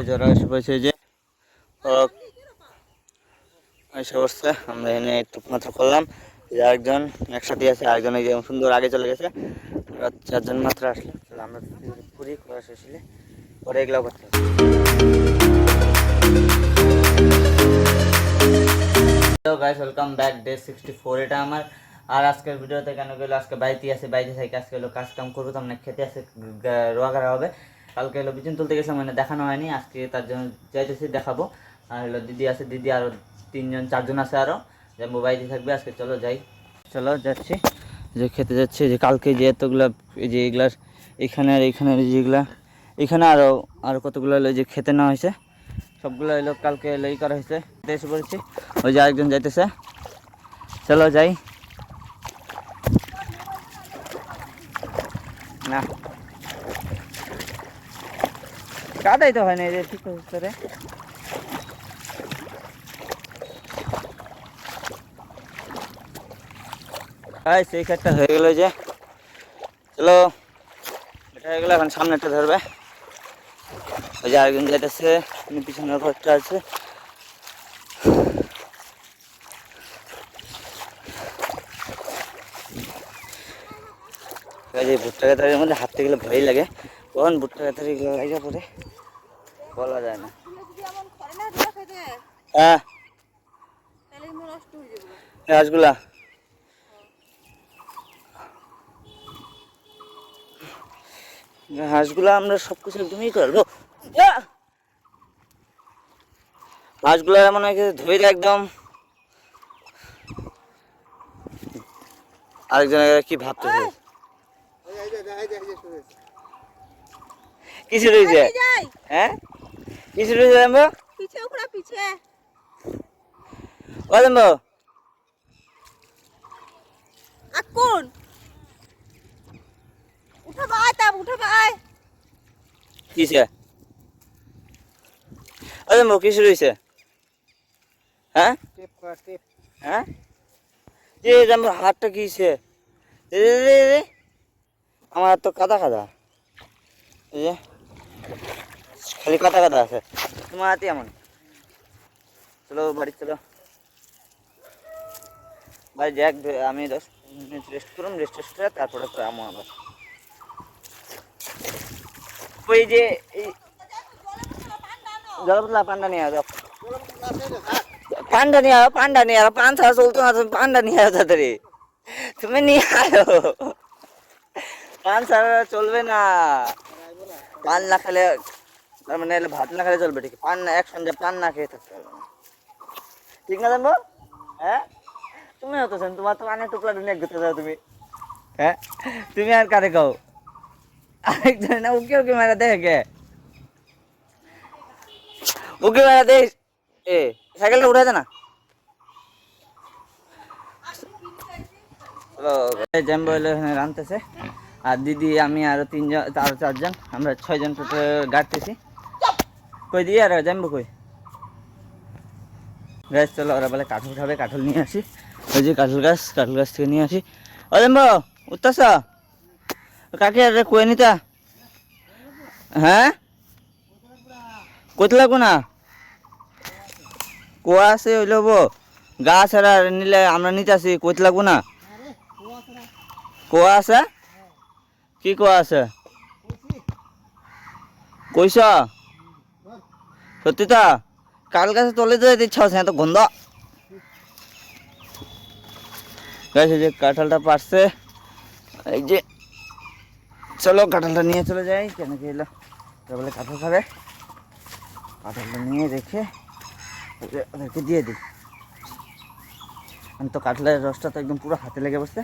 যারা এসে পড়েছে যে এসে বসছে, আমরা এনে একটু মাত্র করলাম যে আরেকজন একসাথে আছে, আরেকজন এই যে সুন্দর আগে চলে গেছে, চারজন মাত্র আসলে আমরা পুরি করা শেষ হলে পরে এগুলো করতে হবে। Hello guys, welcome back. Day 64 এটা আমার। আর আজকের ভিডিওতে কেন গেলো, আজকে বাড়িতে আছে, বাইরে থেকে আজকে এলো কাজ কাম করবো, তো আমরা খেতে আসে রোয়া করা হবে। কালকে এলো বিচুন তুলতে গেছিলাম, মানে দেখানো হয়নি, আজকে তার জন্য যাইতেছি দেখাবো। আর হলো দিদি আছে, দিদি আরও 3-4জন আছে আরও, যে মোবাইলে থাকবে। আজকে চলো যাই, চলো যাচ্ছি, যে খেতে যাচ্ছি। যে কালকে যে এতগুলো এই যে এগুলার এখানে আর এইখানে যেগুলা এখানে আরও কতগুলো হলো যে খেতে নেওয়া হয়েছে, সবগুলো এলো কালকে এলো করা হয়েছে। এসে পড়েছি, ওই যে আরেকজন যাইতেছে, চলো যাই। না কাদাই তো হয় না, রে ঠিক হচ্ছে রে। সেই ক্ষেতটা হয়ে গেল, যে চলো এটা হয়ে গেলো, এখন সামনেটা ধরবে। ওই যে আরেকজন যাইতেছে, পিছনের ঘরটা আছে। ভুট্টা গাথারির মধ্যে হাঁটতে গেলে ভয় লাগে, কখন ভুট্টা গাথারি লাগে পরে বলা যায় না। হ্যাঁ গাছগুলা হাঁসগুলা আমরা সবকিছু একদমই করবো। হাঁসগুলো এমন হয় ধরে একদম আরেকজনের কি ভাবতেছে, কিছু রয়েছে। হ্যাঁ কিছু রয়েছে জানবো, ও জানবো কোন উঠা ভাই, তা উঠা ভাই কিসে, ও জানবো কিছু রয়েছে। হ্যাঁ হ্যাঁ যে জানবো হাতটা কিসে, আমার তো কাদা কাদা, এই যে খালি কাদা কাদা আছে তোমার হাতে এমন। চলো বাড়ি চলো, ভাই যাক আমি 10 মিনিট রেস্ট করুন, রেস্ট করে তারপরে তো আমো আবার। ওই যে এই জলপতলা পান্ডা নিয়ে যাও, পান্ডা নিয়ে আও, পান্ডা নিয়ে আও, পান ছাড়া চলতো না, তুমি পান্ডা নিয়ে আও তাড়াতাড়ি, তুমি নিয়ে আয়ো, পান ছাড়া চলবে না। পান না খেলে তার মানে ভাত না খেলে চলবে, ঠিক পান না একসঙ্গে পান না খেয়ে থাকতে হবে, ঠিক না জানবো। হ্যাঁ তুমি হতেছেন, তোমার তো পানের টুকরা নিয়ে ঘুরতে যাও তুমি। হ্যাঁ তুমি আর কারে কও, আরেকজন না ওকে ওকে মারা দেখে, ওকে মারা দে। এ সাইকেলটা উঠে দে না। জ্যাম্বো এলো এখানে রানতেছে, আর দিদি আমি আরো 3জন আরো 4জন, আমরা 6জন টোটাল গাড়তেছি। কই দিয়ে আর জ্যাম্বো কই গাছ, চলো ওরা বলে কাঠল খাবে, কাঠল নিয়ে আসি। ওই যে কাঠল গাছ থেকে নিয়ে আসি। ও জ্যাম্বো উঠতেছ, কাকে আর কয়ে নিতা। হ্যাঁ কইতে লাগবো না, কুয়া আছে হইলে হবো, গাছ আর নিলে আমরা নিতে আসি, কইতে লাগবো না। কুয়া আছে, কি কুয়া আছে কইস সত্যি তা, কাল গাছে তলে যেতে ইচ্ছা হচ্ছে, এত গন্ধ গাছ। যে কাঁঠালটা পারছে, এই যে চলো কাঁঠালটা নিয়ে চলে যাই, কেন কি এলো বলে কাঁঠাল খাবে, কাঁঠালটা নিয়ে রেখে ওদেরকে দিয়ে দিই। আমি তো কাঁঠালের রসটা তো একদম পুরো হাতে লেগে বসছে।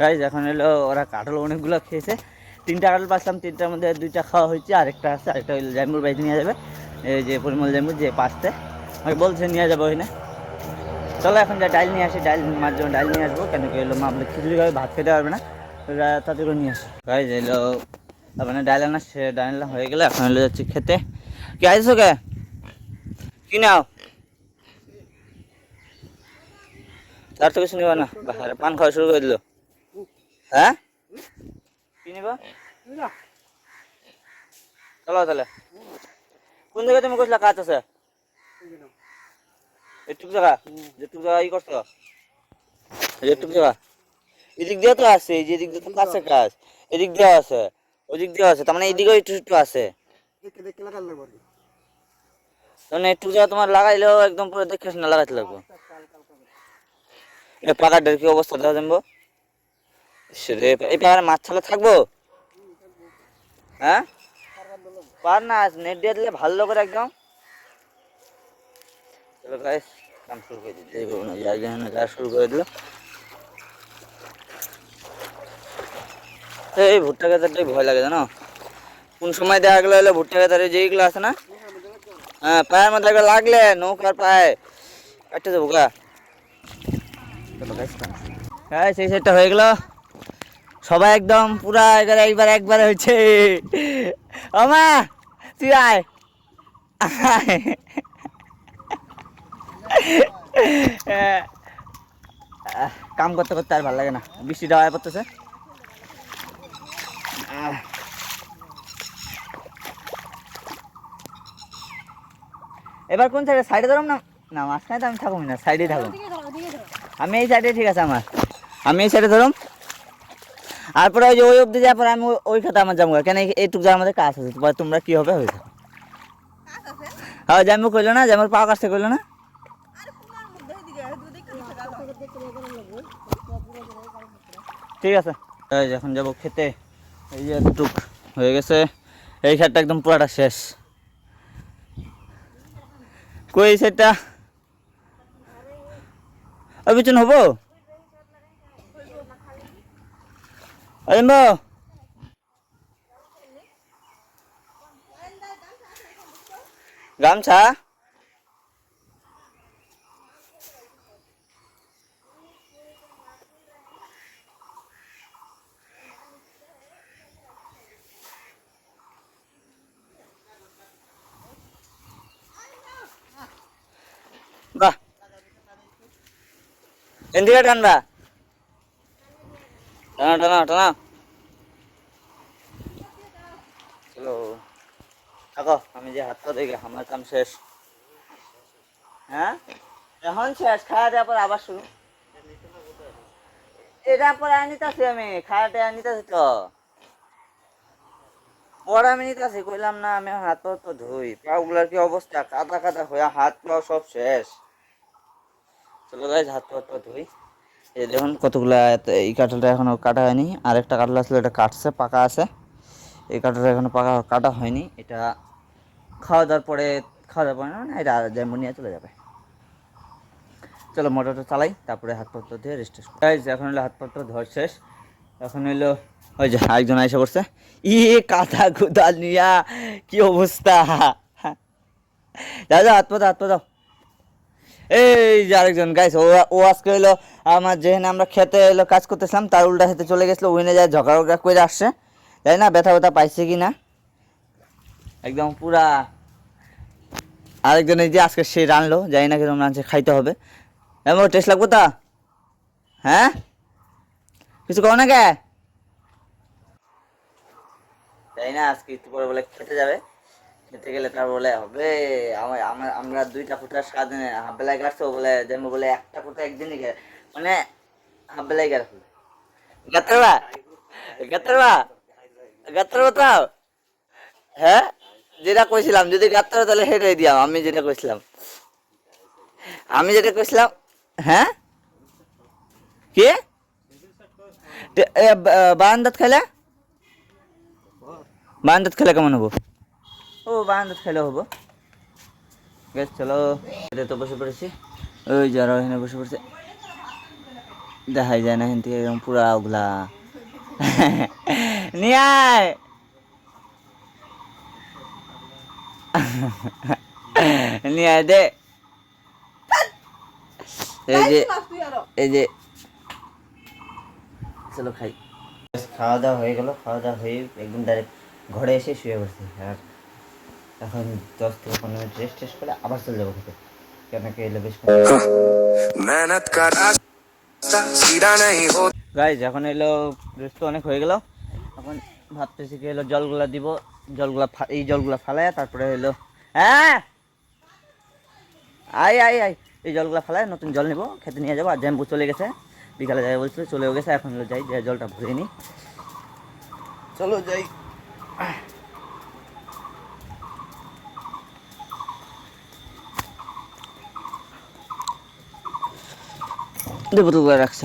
গাইজ এখন এলো ওরা কাঁঠাল অনেকগুলো খেয়েছে, 3টা কাঁঠাল পাচ্ছিলাম, 3টার মধ্যে 2টা খাওয়া হয়েছে, আরেকটা আছে, আরেকটা হইলো জাইমুর বাড়িতে নিয়ে যাবে। এই যে পরিমল জাইমুর যে পাশতে আমাকে বলছে নিয়ে যাবো ওই না। চলো এখন যা ডাইল নিয়ে আসি, ডাইল মার জন্য ডাইল নিয়ে আসবো, কেন কি এলো মা বলে খিচুড়ি খাবে, ভাত খেতে পারবে না, তাতে করে নিয়ে আসি। গাইজ এলো তারপরে ডাইল আনা, সে ডাইল হয়ে গেলে এখন এলো যাচ্ছি খেতে। কি আসছো কে, কি নাও, তার তো কিছু নিবা না, পান খাওয়া শুরু করে দিল। হ্যাঁ কি নিবা, চলো তাহলে কোন জায়গায় তুমি কইছিলা কাজ আছে একটুক জায়গা যেটুক জায়গা ই করছো একটুক জায়গা এদিক দিয়ে তো আছে এই যে এদিক দিয়ে তো কাছে কাজ এদিক দিয়ে আছে ওদিক দিয়ে আছে তার মানে এদিকেও একটু একটু আছে মানে একটু জায়গা তোমার লাগাইলেও একদম পুরো দেখে শুনে লাগাইতে লাগবে এই পাকাটার কি অবস্থা দেখা জানবো রে এই পাকার মাছ ছাড়া থাকবো হ্যাঁ পার না নেট দিয়ে দিলে ভালো করে একদম চলো গাইস কাম শুরু করে দিতে কাজ শুরু করে দিল এই ভুট্টা গাছটাই ভয় লাগে জানো কোন সময় দেখা গেলো হলো ভুট্টা গাছের যেইগুলো আছে না হ্যাঁ পায়ের মধ্যে একবার লাগলে নৌকার পায়ে কাটতে যাবো গা হ্যাঁ সেই সেটটা হয়ে গেল সবাই একদম পুরা একবার একবার হয়েছে আমা তুই আয় কাম করতে করতে আর ভালো লাগে না বৃষ্টিটা হয় পড়তেছে এবার কোন সাইডে সাইডে ধরুন না না মাঝখানে তো আমি থাকুন না সাইডেই থাকুন আমি এই সাইডে ঠিক আছে আমার আমি এই সাইডে ধরুন তারপরে ওই যে ওই অব্দি যাওয়ার পরে আমি ওই খাতে আমার যাবো কেন এইটুকু যাওয়ার আমাদের কাজ আছে তোমরা কি হবে হয়ে থাকো হ্যাঁ জামু কইলো না জামুর পাওয়া কাজটা করলো না ঠিক আছে এখন যাবো খেতে এই যে এতটুক হয়ে গেছে এই খেতটা একদম পুরাটা শেষ কই সেটা অবিচন হবো গামছা বাহ এদিকে টানবা টানা টানা টানা চলো থাকো আমি যে হাতটা দেখে আমার কাম শেষ হ্যাঁ এখন শেষ খাওয়া দেওয়ার পর আবার শুরু এটা পরে আনিতাছি আমি খাওয়াটা আনিতাছি তো পরে আমি নিতেছি কইলাম না আমি হাত পা তো ধুই পাগুলার কি অবস্থা কাদা কাদা হয়ে হাত পা সব শেষ চলো গাইস হাত পা তো ধুই এই দেখুন কতগুলা এই কাঁঠালটা এখনো কাটা হয়নি আরেকটা কাঁঠাল আসলে এটা কাটছে পাকা আছে এই কাঁঠালটা এখনো পাকা কাটা হয়নি এটা খাওয়া দাওয়ার পরে না মানে এটা যেমন নিয়ে চলে যাবে চলো মোটরটা চালাই তারপরে হাত পা ধুয়ে রেস্ট গাইস এখন হলো হাত পা ধোয়া শেষ এখন হইলো ওই যে একজন আইসা করছে কাঁথা কোদাল নিয়া কি অবস্থা যাও হাত পা দাও এই যে আরেকজন গাইস ও আজকে হইলো আমার যেখানে আমরা খেতে এলো কাজ করতেছিলাম তার উল্টা খেতে চলে গেছিলো ওইনে যায় ঝগড়া করে আসছে তাই না ব্যথা পাইছে কি না একদম পুরা আরেকজন এই যে আজকে সে রানলো যাই না কিরকম রানছে খাইতে হবে এমন টেস্ট লাগবো তা হ্যাঁ কিছু কও না কে তাই না আজকে একটু পরে বলে খেতে যাবে খেতে গেলে তার বলে হবে আমরা দুইটা ফুটার স্বাদ হাফ বেলায় কাটছো বলে যেমন বলে একটা ফুটা একদিনই মানে হাফ বেলায় কাটছো গাত্তারবা তাও হ্যাঁ যেটা কইছিলাম যদি গাত্তারবা তাহলে হেঁটে দিয়াম আমি যেটা কইছিলাম হ্যাঁ কে বারান্দাত খেলে কেমন হবো ও বারান্দাত খেলে হবো বেশ চলো এটা তো বসে পড়েছি ওই যারা এখানে বসে পড়ছে দেখাই যায় না এখান থেকে একদম পুরা ওগুলা নিয়ে আয় নিয়ে আয় দে এই যে চলো খাই খাওয়া দাওয়া হয়ে গেল খাওয়া দাওয়া হয়ে একদম ডাইরেক্ট ঘরে এসে শুয়ে বসছি আর এখন 10 থেকে 15 মিনিট রেস্ট করে আবার চলে যাবো খেতে কেন কি এলে বেশ মেহনত কর গাইজ এখন এলো রেস্ট তো অনেক হয়ে গেল এখন ভাবতেছি কি হলো জলগুলা দিব, এই জলগুলা ফালায় তারপরে হলো হ্যাঁ আই এই জলগুলা ফালায় নতুন জল নেবো, খেতে নিয়ে যাবো। আর জ্যাম্বু চলে গেছে, বিকালে যাবে বলছিল, চলেও গেছে। এখন হলো যাই, যে জলটা ভরে নিই, চলো যাই। বোতলগুলো রাখছে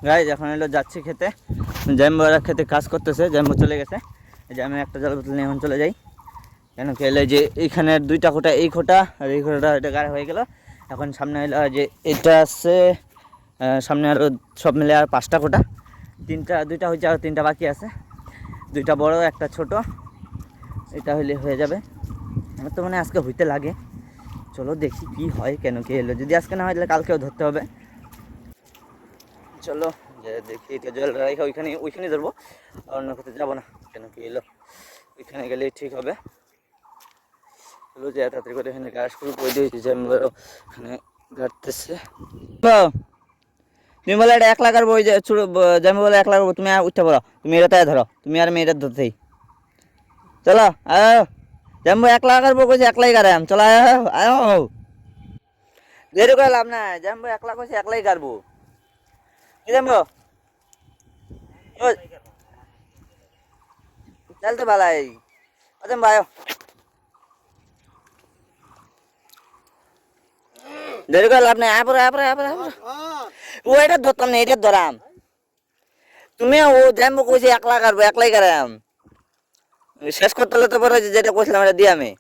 গাইজ, এখন এলো যাচ্ছি খেতে। জ্যাম্বোরা খেতে কাজ করতেছে, জ্যাম্বো চলে গেছে। এই যে আমি একটা জল বোতল নিয়ে এখন চলে যাই। কেন কি এলো যে এইখানের দুইটা খোটা, এই খোটা আর এই খোটাটা এটা গাড়া হয়ে গেল। এখন সামনে এলো যে এটা আছে, সামনে আরও সব মিলে আর 5টা খোটা, দুইটা হয়েছে আর 3টা বাকি আছে। 2টা বড়, একটা ছোট। এটা হইলে হয়ে যাবে। আমার তো মানে আজকে হইতে লাগে। চলো দেখি কি হয়। কেন কি এলো, যদি আজকে না হয় তাহলে কালকেও ধরতে হবে। চলো যে দেখি, এটা জল রাখা ওইখানে ধরবো, অন্য কোথাও যাবো না। কেন কি এলো, ওইখানে গেলেই ঠিক হবে। চলো যে তাড়াতাড়ি করে এখানে গাছ শুরু করে দিয়েছি, যে এখানে গাড়তেছে। তুমি বলে এটা 1 লাখ আর ওই যে আমি বলে 1 লাখ, তুমি উঠতে পারো, তুমি এটা তাই ধরো, তুমি আর মেয়েটা ধরতেই। চলো আয় জাম্বো, 1 লাখ আর কইছে 1 লাখ গাড়াম, চলো আয় দেরি করে লাভ নাই। জাম্বো 1 লাখ কইছে 1 লাখ গাড়বো, কি জাম্বো চলতে ভালাই। আচ্ছা ভাই দেরি করে লাভ নাই, ও এটা ধরতাম না, এটা ধরাম। তুমি ও জাম্বো কইছে 1 লাখ গাড়বো, 1 লাখ গাড়াম। শেষ করতে হলে তো পরে যেটা কইছিলাম এটা দিয়ে আমি।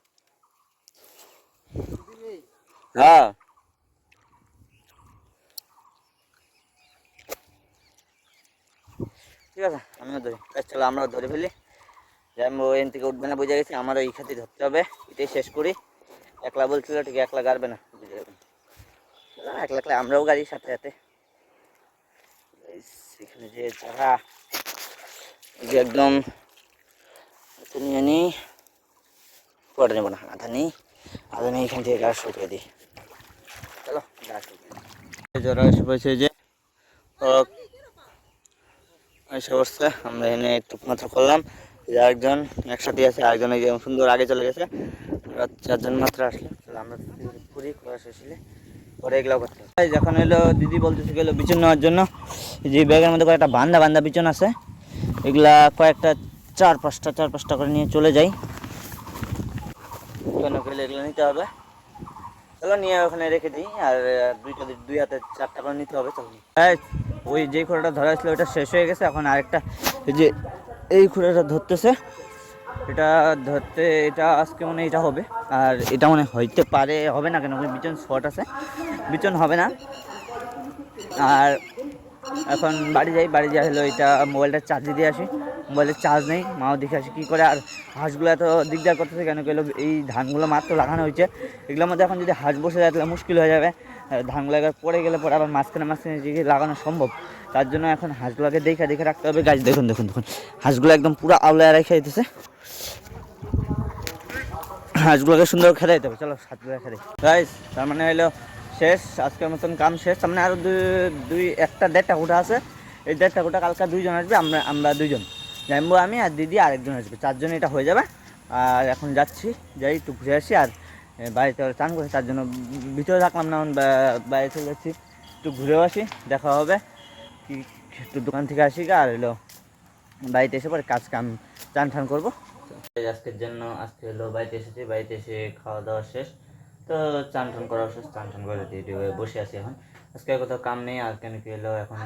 হ্যাঁ ঠিক আছে, আমিও ধরি। চলো আমরাও ধরে ফেলি। জাম্বো এখান থেকে উঠবে না বুঝে গেছি, আমারও এই খাতে ধরতে হবে। এটাই শেষ করি। 1 লাখ বলছিল, ঠিক 1 লাখ গাড়বে না, বুঝে যাবেন। 1 লাখ আমরাও গাড়ি সাথে সাথে। এখানে যে যারা একদম নিয়ে নিই, পরে নেবো না, আধা নিই, আধা নিয়ে এখান থেকে গাছ শুকিয়ে দিই। চলো গাছ শুকিয়ে যারা এসে পড়েছে, যে এসে বসছে। আমরা এখানে একটু মাত্র করলাম, যে আরেকজন একসাথে আছে, আরেকজন একদম সুন্দর আগে চলে গেছে। 4জন মাত্র আসলে। চলো আমরা পুরি করা শেষ হলে পরে এগুলো করতে হবে। যখন এলো দিদি বলতেছে গেলো বিচন নেওয়ার জন্য, যে ব্যাগের মধ্যে কয়েকটা বান্ধা বিচন আছে, এগুলা কয়েকটা 4-5টা করে নিয়ে চলে যাই। কেন গেলে এগুলো নিতে হবে। চলো নিয়ে ওখানে রেখে দিই। আর দুই হাতে 4টা করে নিতে হবে। চলো ওই যে খোঁড়াটা ধরা ছিল ওটা শেষ হয়ে গেছে। এখন আরেকটা যে এই খোঁড়াটা ধরতেছে, এটা ধরতে, এটা আজকে মানে এটা হবে। আর এটা মানে হইতে পারে হবে না, কেন বিচন শর্ট আছে, বিচন হবে না। আর এখন বাড়ি যাই হলো এটা মোবাইলটা চার্জে দিয়ে আসি, মোবাইলের চার্জ নেই, মাও দেখে আসি কী করে। আর হাঁসগুলো এত দিকদার করতেছে কেন গেলো, এই ধানগুলো মাত্র লাগানো হয়েছে, এগুলোর মধ্যে এখন যদি হাঁস বসে যায় তাহলে মুশকিল হয়ে যাবে। ধানগুলো একবার পড়ে গেলে পরে আবার মাঝখানে যে লাগানো সম্ভব, তার জন্য এখন হাঁসগুলোকে দেখে রাখতে হবে। গাছ দেখুন হাঁসগুলো একদম পুরো আওলায় রেখে দিতেছে, হাঁসগুলোকে সুন্দর খেতে দিতে হবে। চলো হাঁসগুলো খেতে গাইস, তার মানে হলো শেষ, আজকের মতন কাম শেষ। তার মানে আরও 1-1.5টা কোটা আছে, এই 1.5টা কোটা কালকে 2জন আসবে, আমরা 2জন, জাম্বো আমি আর দিদি আরেকজন আসবে, 4জন এটা হয়ে যাবে। আর এখন যাই একটু ঘুরে আসি। আর বাড়িতে চান করে, তার জন্য ভিতরে থাকলাম না, বাইরে চলে যাচ্ছি, একটু ঘুরেও আসি, দেখা হবে কি, একটু দোকান থেকে আসি। আর হলো বাড়িতে এসে পরে কাম চান করবো। আজকের জন্য আজকে হলো বাড়িতে এসেছি, বাড়িতে এসে খাওয়া দাওয়া শেষ, তো চান করা শেষ, চান করে রেডি হয়ে বসে আছি। এখন আজকে কোথাও কাম নেই, আর কেন কি হলো এখন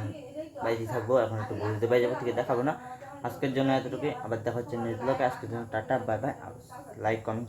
বাড়িতে থাকবো, এখন একটু ঘুরতে পাই যাবো, ঠিক দেখাবো না। আজকের জন্য এতটুকুই, আবার দেখা হচ্ছে নেক্সট ব্লগে। আজকের জন্য tata, bye bye, like comment.